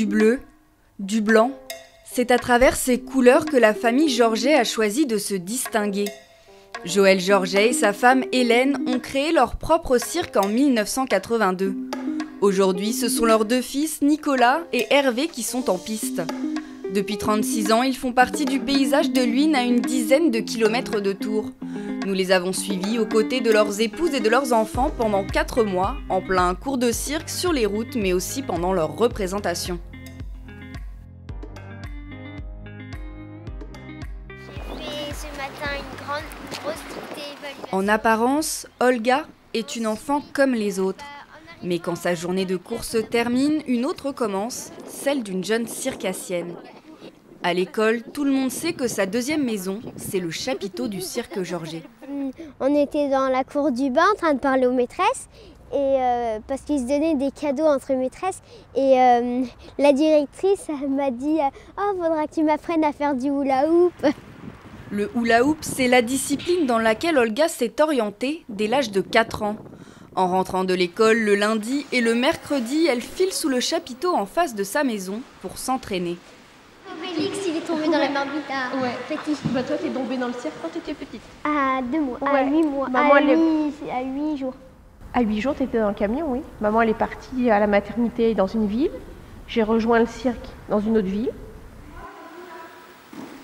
Du bleu, du blanc, c'est à travers ces couleurs que la famille Georget a choisi de se distinguer. Joël Georget et sa femme Hélène ont créé leur propre cirque en 1982. Aujourd'hui, ce sont leurs deux fils, Nicolas et Hervé, qui sont en piste. Depuis 36 ans, ils font partie du paysage de Luynes à une dizaine de kilomètres de Tours. Nous les avons suivis aux côtés de leurs épouses et de leurs enfants pendant 4 mois, en plein cours de cirque sur les routes, mais aussi pendant leur représentation. J'ai fait ce matin une grosse dictée évaluation. En apparence, Olga est une enfant comme les autres. Mais quand sa journée de cours se termine, une autre commence, celle d'une jeune circassienne. À l'école, tout le monde sait que sa deuxième maison, c'est le chapiteau du cirque Georget. On était dans la cour du bain en train de parler aux maîtresses, et, parce qu'ils se donnaient des cadeaux entre maîtresses. Et la directrice m'a dit « Oh, faudra que tu m'apprennes à faire du hula-hoop ». Le hula-hoop, c'est la discipline dans laquelle Olga s'est orientée dès l'âge de 4 ans. En rentrant de l'école le lundi et le mercredi, elle file sous le chapiteau en face de sa maison pour s'entraîner. Obélix, il est tombé dans la marmite petit. Bah toi, t'es tombée dans le cirque quand t'étais petite. À 2 mois, Ouais. à 8 mois, Maman, à 8 jours. À 8 jours, t'étais dans le camion, oui. Maman, elle est partie à la maternité dans une ville. J'ai rejoint le cirque dans une autre ville.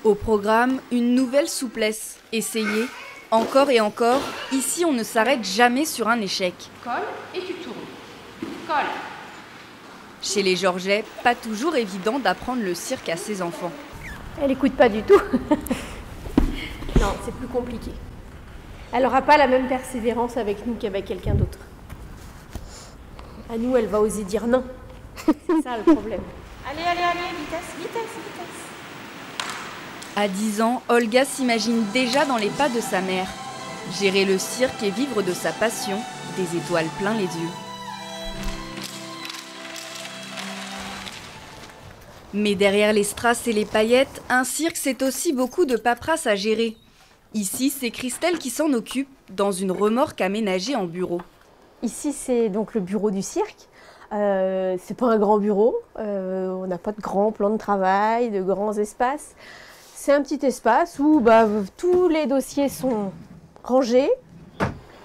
Au programme, une nouvelle souplesse. Essayez, encore et encore. Ici, on ne s'arrête jamais sur un échec. Colle et tu tournes. Colle. Chez les Georget, pas toujours évident d'apprendre le cirque à ses enfants. Elle écoute pas du tout. Non, c'est plus compliqué. Elle n'aura pas la même persévérance avec nous qu'avec quelqu'un d'autre. À nous, elle va oser dire non. C'est ça le problème. Allez, vitesse. À 10 ans, Olga s'imagine déjà dans les pas de sa mère. Gérer le cirque et vivre de sa passion, des étoiles plein les yeux. Mais derrière les strass et les paillettes, un cirque, c'est aussi beaucoup de paperasse à gérer. Ici, c'est Christelle qui s'en occupe, dans une remorque aménagée en bureau. Ici, c'est donc le bureau du cirque. C'est pas un grand bureau. On n'a pas de grands plans de travail, de grands espaces. C'est un petit espace où tous les dossiers sont rangés.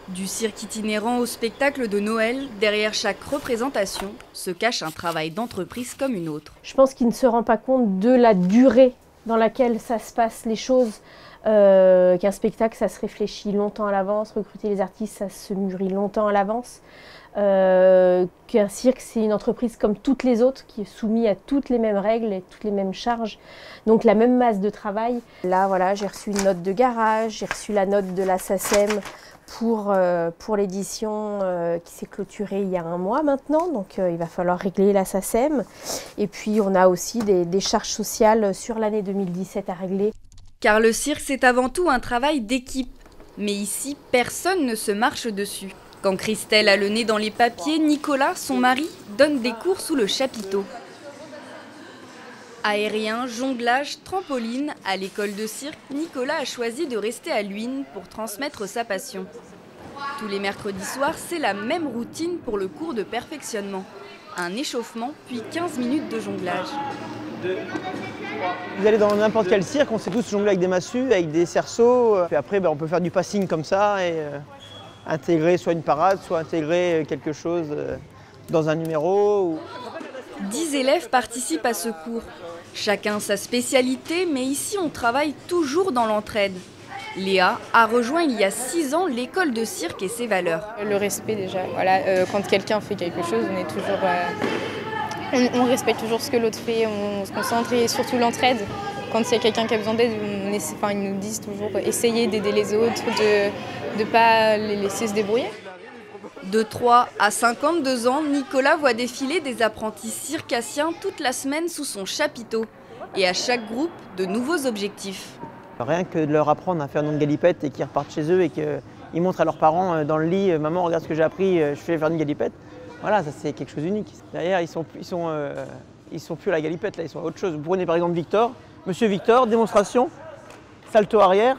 Du cirque itinérant au spectacle de Noël, derrière chaque représentation se cache un travail d'entreprise comme une autre. Je pense qu'il ne se rend pas compte de la durée dans laquelle ça se passe les choses. Qu'un spectacle, ça se réfléchit longtemps à l'avance. Recruter les artistes, ça se mûrit longtemps à l'avance. Qu'un cirque, c'est une entreprise comme toutes les autres, qui est soumise à toutes les mêmes règles et toutes les mêmes charges. Donc la même masse de travail. Là, voilà, j'ai reçu une note de garage, j'ai reçu la note de la SACEM pour l'édition qui s'est clôturée il y a 1 mois maintenant. Donc il va falloir régler la SACEM. Et puis on a aussi des charges sociales sur l'année 2017 à régler. Car le cirque, c'est avant tout un travail d'équipe. Mais ici, personne ne se marche dessus. Quand Christelle a le nez dans les papiers, Nicolas, son mari, donne des cours sous le chapiteau. Aérien, jonglage, trampoline, à l'école de cirque, Nicolas a choisi de rester à Luynes pour transmettre sa passion. Tous les mercredis soirs, c'est la même routine pour le cours de perfectionnement. Un échauffement, puis 15 minutes de jonglage. Vous allez dans n'importe quel cirque, on sait tous jongler avec des massues, avec des cerceaux. Puis après, on peut faire du passing comme ça et intégrer soit une parade, soit intégrer quelque chose dans un numéro. 10 élèves participent à ce cours. Chacun sa spécialité, mais ici on travaille toujours dans l'entraide. Léa a rejoint il y a 6 ans l'école de cirque et ses valeurs. Le respect déjà, voilà, quand quelqu'un fait quelque chose, on est toujours, on respecte toujours ce que l'autre fait, on se concentre et surtout l'entraide. Quand il y a quelqu'un qui a besoin d'aide, ils nous disent toujours essayer d'aider les autres, de ne pas les laisser se débrouiller. De 3 à 52 ans, Nicolas voit défiler des apprentis circassiens toute la semaine sous son chapiteau. Et à chaque groupe, de nouveaux objectifs. Rien que de leur apprendre à faire une galipette et qu'ils repartent chez eux et qu'ils montrent à leurs parents dans le lit « Maman, regarde ce que j'ai appris, je fais faire une galipette ». Voilà, ça c'est quelque chose d'unique. Derrière, ils sont plus à la galipette, là, ils sont à autre chose. Vous prenez par exemple Victor. Monsieur Victor, démonstration, salto arrière,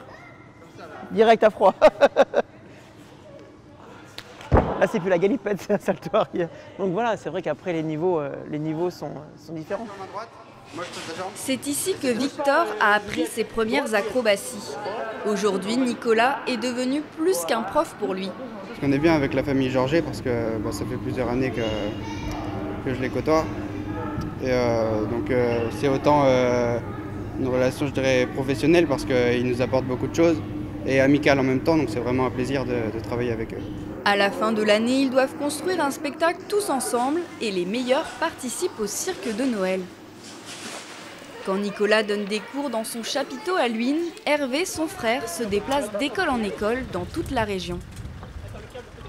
direct à froid. Là, c'est plus la galipette, c'est un salto arrière. Donc voilà, c'est vrai qu'après, les niveaux sont différents. C'est ici que Victor a appris ses premières acrobaties. Aujourd'hui, Nicolas est devenu plus qu'un prof pour lui. Je connais bien avec la famille Georget parce que ça fait plusieurs années que je les côtoie. Et donc c'est autant une relation, je dirais, professionnelle parce qu'ils nous apportent beaucoup de choses et amicale en même temps. Donc c'est vraiment un plaisir de travailler avec eux. À la fin de l'année, ils doivent construire un spectacle tous ensemble et les meilleurs participent au cirque de Noël. Quand Nicolas donne des cours dans son chapiteau à Luynes, Hervé, son frère, se déplace d'école en école dans toute la région.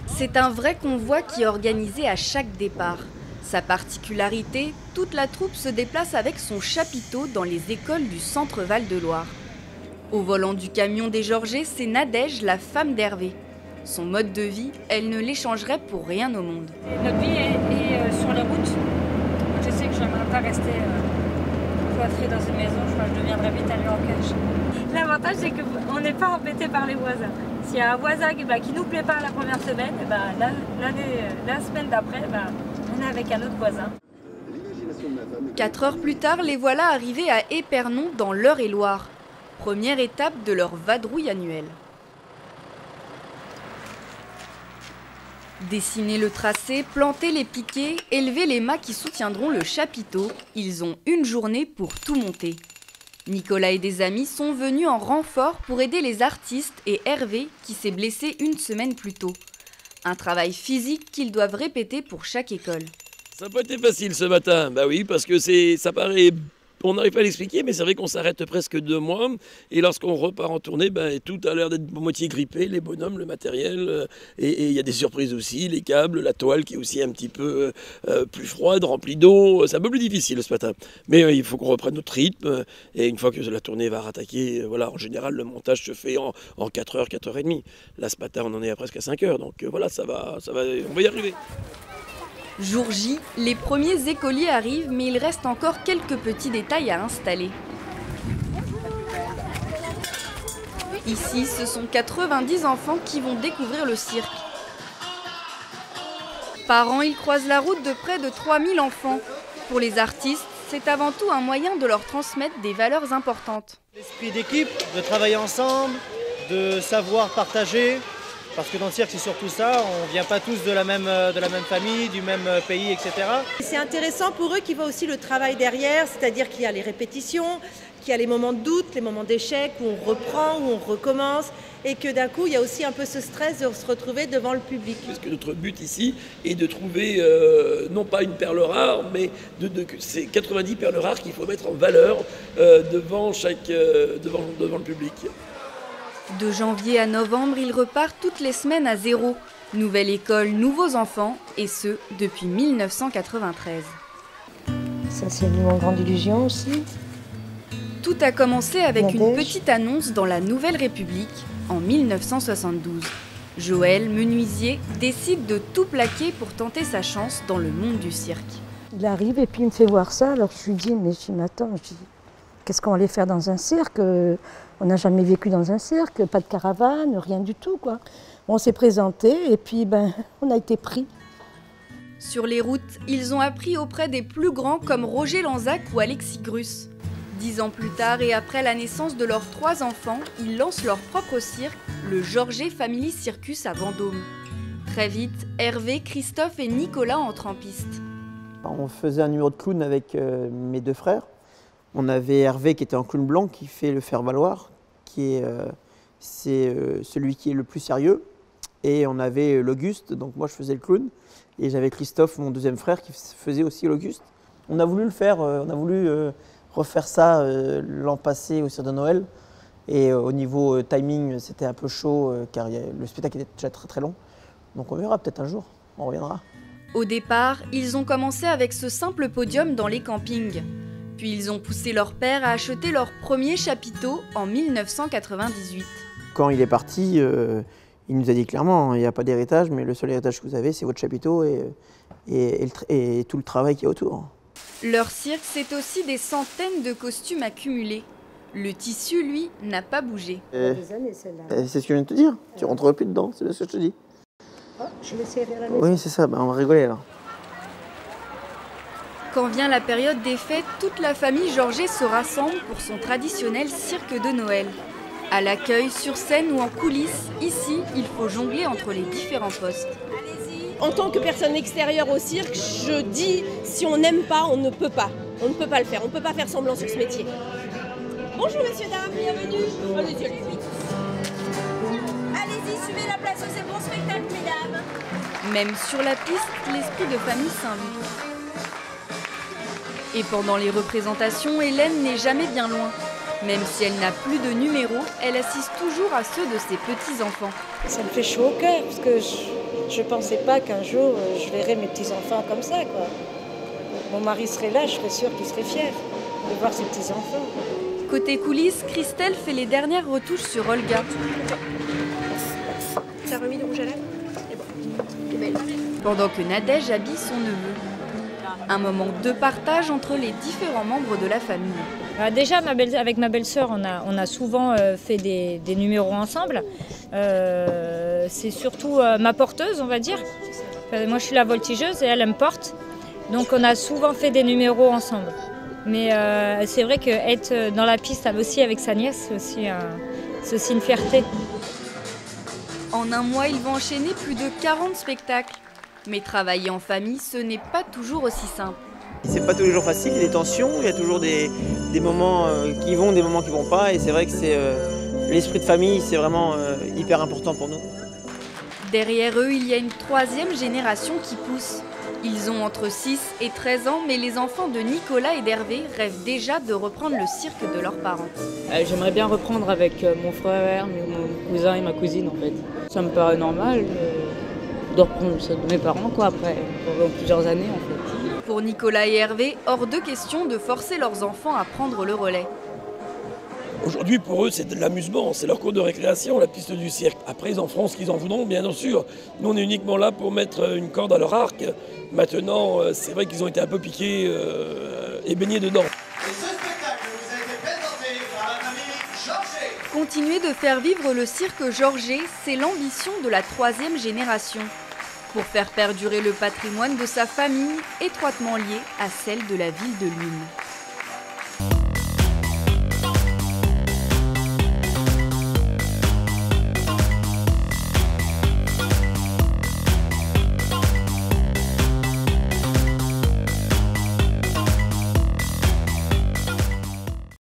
C'est un vrai convoi qui est organisé à chaque départ. Sa particularité, toute la troupe se déplace avec son chapiteau dans les écoles du centre Val-de-Loire. Au volant du camion des Georget, c'est Nadège, la femme d'Hervé. Son mode de vie, elle ne l'échangerait pour rien au monde. Notre vie est sur les routes. Je sais que je n'aimerais pas rester cloîtrée dans une maison, je deviendrais vite allée en cage. L'avantage, c'est qu'on n'est pas embêté par les voisins. S'il y a un voisin qui ne nous plaît pas la première semaine, la semaine d'après, on est avec un autre voisin. 4 heures plus tard, les voilà arrivés à Épernon dans l'Eure-et-Loire. Première étape de leur vadrouille annuelle. Dessiner le tracé, planter les piquets, élever les mâts qui soutiendront le chapiteau, ils ont une journée pour tout monter. Nicolas et des amis sont venus en renfort pour aider les artistes et Hervé qui s'est blessé une semaine plus tôt. Un travail physique qu'ils doivent répéter pour chaque école. Ça n'a pas été facile ce matin, bah oui, parce que ça paraît... On n'arrive pas à l'expliquer, mais c'est vrai qu'on s'arrête presque 2 mois. Et lorsqu'on repart en tournée, tout a l'air d'être moitié grippé, les bonhommes, le matériel. Et il y a des surprises aussi, les câbles, la toile qui est aussi un petit peu plus froide, remplie d'eau. C'est un peu plus difficile ce matin. Mais il faut qu'on reprenne notre rythme. Et une fois que la tournée va rattaquer, voilà, en général, le montage se fait en 4 heures, 4 heures et demie. Là, ce matin, on en est à presque à 5 heures. Donc voilà, on va y arriver. Jour J, les premiers écoliers arrivent, mais il reste encore quelques petits détails à installer. Ici, ce sont 90 enfants qui vont découvrir le cirque. Par an, ils croisent la route de près de 3000 enfants. Pour les artistes, c'est avant tout un moyen de leur transmettre des valeurs importantes. L'esprit d'équipe, de travailler ensemble, de savoir partager. Parce que dans le cirque, c'est surtout ça, on ne vient pas tous de la même famille, du même pays, etc. C'est intéressant pour eux qu'ils voient aussi le travail derrière, c'est-à-dire qu'il y a les répétitions, qu'il y a les moments de doute, les moments d'échec, où on reprend, où on recommence, et que d'un coup, il y a aussi un peu ce stress de se retrouver devant le public. Parce que notre but ici est de trouver, non pas une perle rare, mais c'est 90 perles rares qu'il faut mettre en valeur devant le public. De janvier à novembre, ils repartent toutes les semaines à zéro. Nouvelle école, nouveaux enfants, et ce, depuis 1993. Ça, c'est une grande illusion aussi. Tout a commencé avec une petite annonce dans la Nouvelle République en 1972. Joël, menuisier, décide de tout plaquer pour tenter sa chance dans le monde du cirque. Il arrive et puis il me fait voir ça, alors je lui dis, mais attends, qu'est-ce qu'on allait faire dans un cirque? On n'a jamais vécu dans un cirque, pas de caravane, rien du tout, quoi. On s'est présenté et puis on a été pris. Sur les routes, ils ont appris auprès des plus grands comme Roger Lanzac ou Alexis Grus. 10 ans plus tard et après la naissance de leurs 3 enfants, ils lancent leur propre cirque, le Georget Family Circus à Vendôme. Très vite, Hervé, Christophe et Nicolas entrent en piste. On faisait un numéro de clown avec mes 2 frères. On avait Hervé qui était en clown blanc, qui fait le faire-valoir, c'est celui qui est le plus sérieux. Et on avait l'Auguste, donc moi je faisais le clown. Et j'avais Christophe, mon 2e frère, qui faisait aussi l'Auguste. On a voulu le faire, on a voulu refaire ça l'an passé au Cirque de Noël. Et au niveau timing, c'était un peu chaud, car le spectacle était déjà très très long. Donc on verra peut-être un jour, on reviendra. Au départ, ils ont commencé avec ce simple podium dans les campings. Puis ils ont poussé leur père à acheter leur premier chapiteau en 1998. Quand il est parti, il nous a dit clairement, il n'y a pas d'héritage, mais le seul héritage que vous avez, c'est votre chapiteau et tout le travail qui est autour. Leur cirque, c'est aussi des centaines de costumes accumulés. Le tissu, lui, n'a pas bougé. C'est ce que je viens de te dire, tu rentreras plus dedans, c'est ce que je te dis. Je vais serrer à la maison. Oui, c'est ça, on va rigoler alors. Quand vient la période des fêtes, toute la famille Georget se rassemble pour son traditionnel cirque de Noël. À l'accueil, sur scène ou en coulisses, ici, il faut jongler entre les différents postes. En tant que personne extérieure au cirque, je dis, si on n'aime pas, on ne peut pas. On ne peut pas le faire, on ne peut pas faire semblant sur ce métier. Bonjour messieurs, dames, bienvenue. Allez-y, allez-y. Allez-y, suivez la place, c'est bon spectacle, mesdames. Même sur la piste, l'esprit de famille s'invite. Et pendant les représentations, Hélène n'est jamais bien loin. Même si elle n'a plus de numéro, elle assiste toujours à ceux de ses petits-enfants. Ça me fait chaud au cœur, parce que je ne pensais pas qu'un jour je verrais mes petits-enfants comme ça, quoi. Mon mari serait là, je serais sûre qu'il serait fier de voir ses petits-enfants. Côté coulisses, Christelle fait les dernières retouches sur Olga. T'as remis le rouge à lèvres ? C'est belle. Pendant que Nadège habille son neveu. Un moment de partage entre les différents membres de la famille. Déjà, avec ma belle-sœur, on a souvent fait des numéros ensemble. C'est surtout ma porteuse, on va dire. Moi, je suis la voltigeuse et elle me porte. Donc, on a souvent fait des numéros ensemble. Mais c'est vrai qu'être dans la piste aussi avec sa nièce, c'est aussi une fierté. En un mois, ils vont enchaîner plus de 40 spectacles. Mais travailler en famille, ce n'est pas toujours aussi simple. C'est pas tous les jours facile, il y a des tensions, il y a toujours des moments qui vont, des moments qui vont pas. Et c'est vrai que l'esprit de famille, c'est vraiment hyper important pour nous. Derrière eux, il y a une troisième génération qui pousse. Ils ont entre 6 et 13 ans, mais les enfants de Nicolas et d'Hervé rêvent déjà de reprendre le cirque de leurs parents. J'aimerais bien reprendre avec mon frère, mon cousin et ma cousine en fait. Ça me paraît normal de reprendre ça de mes parents quoi, après, pendant plusieurs années en fait. Pour Nicolas et Hervé, hors de question de forcer leurs enfants à prendre le relais. Aujourd'hui, pour eux, c'est de l'amusement, c'est leur cours de récréation, la piste du cirque. Après, ils en feront ce qu'ils en voudront, bien sûr. Nous, on est uniquement là pour mettre une corde à leur arc. Maintenant, c'est vrai qu'ils ont été un peu piqués et baignés dedans. Et ce spectacle vous a été présenté par la famille Georget. Continuer de faire vivre le cirque Georget, c'est l'ambition de la troisième génération. Pour faire perdurer le patrimoine de sa famille, étroitement lié à celle de la ville de Luynes.